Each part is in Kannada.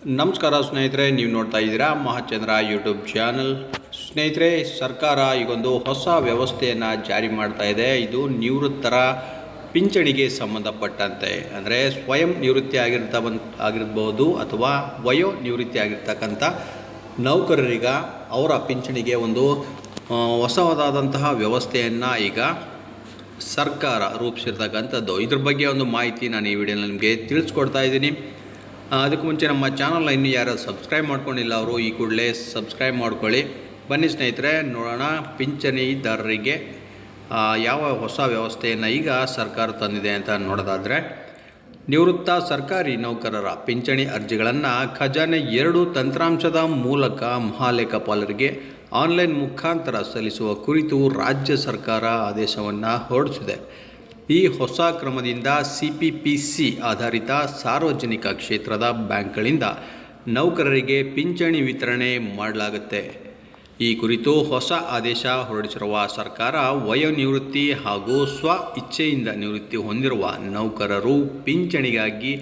ನಮಸ್ಕಾರ ಸ್ನೇಹಿತರೆ, ನೀವು ನೋಡ್ತಾ ಇದ್ದೀರಾ ಮಹಾಚಂದ್ರ ಯೂಟ್ಯೂಬ್ ಚಾನಲ್. ಸ್ನೇಹಿತರೆ, ಸರ್ಕಾರ ಈಗೊಂದು ಹೊಸ ವ್ಯವಸ್ಥೆಯನ್ನು ಜಾರಿ ಮಾಡ್ತಾ ಇದೆ. ಇದು ನಿವೃತ್ತರ ಪಿಂಚಣಿಗೆ ಸಂಬಂಧಪಟ್ಟಂತೆ, ಅಂದರೆ ಸ್ವಯಂ ನಿವೃತ್ತಿ ಆಗಿರ್ಬೋದು ಅಥವಾ ವಯೋ ನಿವೃತ್ತಿ ಆಗಿರ್ತಕ್ಕಂಥ ನೌಕರರಿಗ ಅವರ ಪಿಂಚಣಿಗೆ ಒಂದು ಹೊಸದಾದಂತಹ ವ್ಯವಸ್ಥೆಯನ್ನು ಈಗ ಸರ್ಕಾರ ರೂಪಿಸಿರ್ತಕ್ಕಂಥದ್ದು. ಇದ್ರ ಬಗ್ಗೆ ಒಂದು ಮಾಹಿತಿ ನಾನು ಈ ವಿಡಿಯೋನಲ್ಲಿ ನಿಮಗೆ ತಿಳಿಸ್ಕೊಡ್ತಾ ಇದ್ದೀನಿ. ಅದಕ್ಕೆ ಮುಂಚೆ ನಮ್ಮ ಚಾನಲ್ನ ಇನ್ನೂ ಯಾರು ಸಬ್ಸ್ಕ್ರೈಬ್ ಮಾಡ್ಕೊಂಡಿಲ್ಲ ಅವರು ಈ ಕೂಡಲೇ ಸಬ್ಸ್ಕ್ರೈಬ್ ಮಾಡ್ಕೊಳ್ಳಿ. ಬನ್ನಿ ಸ್ನೇಹಿತರೆ, ನೋಡೋಣ ಪಿಂಚಣಿದಾರರಿಗೆ ಯಾವ ಹೊಸ ವ್ಯವಸ್ಥೆಯನ್ನು ಈಗ ಸರ್ಕಾರ ತಂದಿದೆ ಅಂತ ನೋಡೋದಾದರೆ, ನಿವೃತ್ತ ಸರ್ಕಾರಿ ನೌಕರರ ಪಿಂಚಣಿ ಅರ್ಜಿಗಳನ್ನು ಖಜಾನೆ 2 ತಂತ್ರಾಂಶದ ಮೂಲಕ ಮಹಾಲೇಖಪಾಲರಿಗೆ ಆನ್ಲೈನ್ ಮುಖಾಂತರ ಸಲ್ಲಿಸುವ ಕುರಿತು ರಾಜ್ಯ ಸರ್ಕಾರ ಆದೇಶವನ್ನು ಹೊರಡಿಸಿದೆ. ಈ ಹೊಸ ಕ್ರಮದಿಂದ CPPC ಆಧಾರಿತ ಸಾರ್ವಜನಿಕ ಕ್ಷೇತ್ರದ ಬ್ಯಾಂಕ್ಗಳಿಂದ ನೌಕರರಿಗೆ ಪಿಂಚಣಿ ವಿತರಣೆ ಮಾಡಲಾಗುತ್ತೆ. ಈ ಕುರಿತು ಹೊಸ ಆದೇಶ ಹೊರಡಿಸಿರುವ ಸರ್ಕಾರ ವಯೋನಿವೃತ್ತಿ ಹಾಗೂ ಸ್ವ ಇಚ್ಛೆಯಿಂದ ನಿವೃತ್ತಿ ಹೊಂದಿರುವ ನೌಕರರು ಪಿಂಚಣಿಗಾಗಿ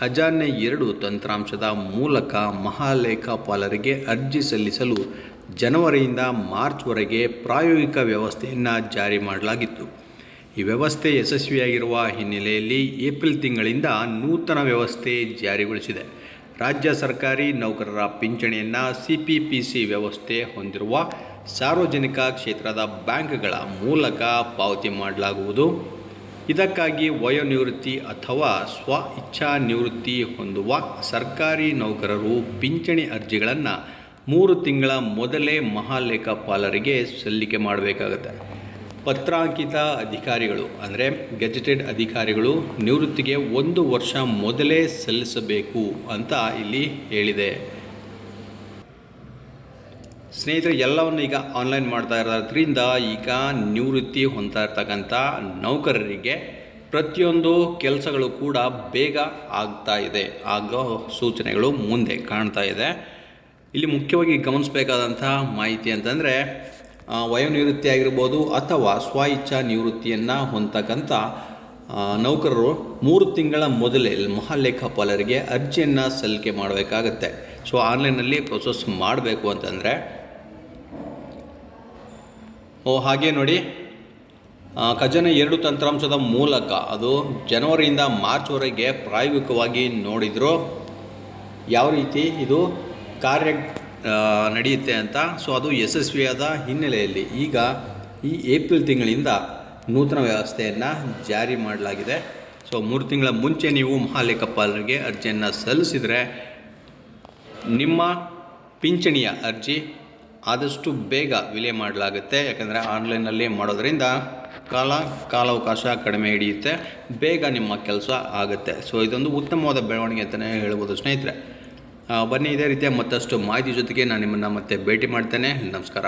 ಖಜಾನೆ 2 ತಂತ್ರಾಂಶದ ಮೂಲಕ ಮಹಾಲೇಖಪಾಲರಿಗೆ ಅರ್ಜಿ ಸಲ್ಲಿಸಲು ಜನವರಿಯಿಂದ ಮಾರ್ಚ್ವರೆಗೆ ಪ್ರಾಯೋಗಿಕ ವ್ಯವಸ್ಥೆಯನ್ನು ಜಾರಿ ಮಾಡಲಾಗಿತ್ತು. ಈ ವ್ಯವಸ್ಥೆ ಯಶಸ್ವಿಯಾಗಿರುವ ಹಿನ್ನೆಲೆಯಲ್ಲಿ ಏಪ್ರಿಲ್ ತಿಂಗಳಿಂದ ನೂತನ ವ್ಯವಸ್ಥೆ ಜಾರಿಗೊಳಿಸಿದೆ. ರಾಜ್ಯ ಸರ್ಕಾರಿ ನೌಕರರ ಪಿಂಚಣಿಯನ್ನು CPPC ವ್ಯವಸ್ಥೆ ಹೊಂದಿರುವ ಸಾರ್ವಜನಿಕ ಕ್ಷೇತ್ರದ ಬ್ಯಾಂಕ್ಗಳ ಮೂಲಕ ಪಾವತಿ ಮಾಡಲಾಗುವುದು. ಇದಕ್ಕಾಗಿ ವಯೋನಿವೃತ್ತಿ ಅಥವಾ ಸ್ವ ಇಚ್ಛಾ ನಿವೃತ್ತಿ ಹೊಂದುವ ಸರ್ಕಾರಿ ನೌಕರರು ಪಿಂಚಣಿ ಅರ್ಜಿಗಳನ್ನು 3 ತಿಂಗಳ ಮೊದಲೇ ಮಹಾಲೇಖಪಾಲರಿಗೆ ಸಲ್ಲಿಕೆ ಮಾಡಬೇಕಾಗುತ್ತೆ. ಪತ್ರಾಂಕಿತ ಅಧಿಕಾರಿಗಳು ಅಂದರೆ ಗೆಜೆಟೆಡ್ ಅಧಿಕಾರಿಗಳು ನಿವೃತ್ತಿಗೆ 1 ವರ್ಷ ಮೊದಲೇ ಸಲ್ಲಿಸಬೇಕು ಅಂತ ಇಲ್ಲಿ ಹೇಳಿದೆ. ಸ್ನೇಹಿತರೆ, ಎಲ್ಲವನ್ನು ಈಗ ಆನ್ಲೈನ್ ಮಾಡ್ತಾ ಇರೋದ್ರಿಂದ ಈಗ ನಿವೃತ್ತಿ ಹೊಂದ್ತಾ ಇರ್ತಕ್ಕಂಥ ನೌಕರರಿಗೆ ಪ್ರತಿಯೊಂದು ಕೆಲಸಗಳು ಕೂಡ ಬೇಗ ಆಗ್ತಾ ಇದೆ, ಆಗೋ ಸೂಚನೆಗಳು ಮುಂದೆ ಕಾಣ್ತಾ ಇದೆ. ಇಲ್ಲಿ ಮುಖ್ಯವಾಗಿ ಗಮನಿಸಬೇಕಾದಂಥ ಮಾಹಿತಿ ಅಂತಂದರೆ, ವಯೋನಿವೃತ್ತಿ ಆಗಿರ್ಬೋದು ಅಥವಾ ಸ್ವ ಇಚ್ಛಾ ನಿವೃತ್ತಿಯನ್ನು ಹೊಂದತಕ್ಕಂಥ ನೌಕರರು 3 ತಿಂಗಳ ಮೊದಲೇ ಮಹಾಲೇಖಪಾಲರಿಗೆ ಅರ್ಜಿಯನ್ನು ಸಲ್ಲಿಕೆ ಮಾಡಬೇಕಾಗತ್ತೆ. ಸೊ ಆನ್ಲೈನಲ್ಲಿ ಪ್ರೊಸೆಸ್ ಮಾಡಬೇಕು ಅಂತಂದರೆ ಹಾಗೆ ನೋಡಿ, ಖಜಾನೆ 2 ತಂತ್ರಾಂಶದ ಮೂಲಕ ಅದು ಜನವರಿಯಿಂದ ಮಾರ್ಚ್ವರೆಗೆ ಪ್ರಾಯೋಗಿಕವಾಗಿ ನೋಡಿದ್ರು ಯಾವ ರೀತಿ ಇದು ಕಾರ್ಯ ನಡೆಯುತ್ತೆ ಅಂತ. ಸೊ ಅದು ಯಶಸ್ವಿಯಾದ ಹಿನ್ನೆಲೆಯಲ್ಲಿ ಈಗ ಈ ಏಪ್ರಿಲ್ ತಿಂಗಳಿಂದ ನೂತನ ವ್ಯವಸ್ಥೆಯನ್ನು ಜಾರಿ ಮಾಡಲಾಗಿದೆ. ಸೊ 3 ತಿಂಗಳ ಮುಂಚೆ ನೀವು ಮಹಾಲೇಖಪಾಲರಿಗೆ ಅರ್ಜಿಯನ್ನು ಸಲ್ಲಿಸಿದರೆ ನಿಮ್ಮ ಪಿಂಚಣಿಯ ಅರ್ಜಿ ಆದಷ್ಟು ಬೇಗ ವಿಲೆ ಮಾಡಲಾಗುತ್ತೆ. ಯಾಕಂದರೆ ಆನ್ಲೈನಲ್ಲಿ ಮಾಡೋದರಿಂದ ಕಾಲಾವಕಾಶ ಕಡಿಮೆ ಹಿಡಿಯುತ್ತೆ, ಬೇಗ ನಿಮ್ಮ ಕೆಲಸ ಆಗುತ್ತೆ. ಸೊ ಇದೊಂದು ಉತ್ತಮವಾದ ಬೆಳವಣಿಗೆ ಅಂತಲೇ ಹೇಳ್ಬೋದು ಸ್ನೇಹಿತರೆ. ಬನ್ನಿ, ಇದೇ ರೀತಿಯ ಮತ್ತಷ್ಟು ಮಾಹಿತಿ ಜೊತೆಗೆ ನಾನು ನಿಮ್ಮನ್ನು ಮತ್ತೆ ಭೇಟಿ ಮಾಡ್ತೇನೆ. ನಮಸ್ಕಾರ.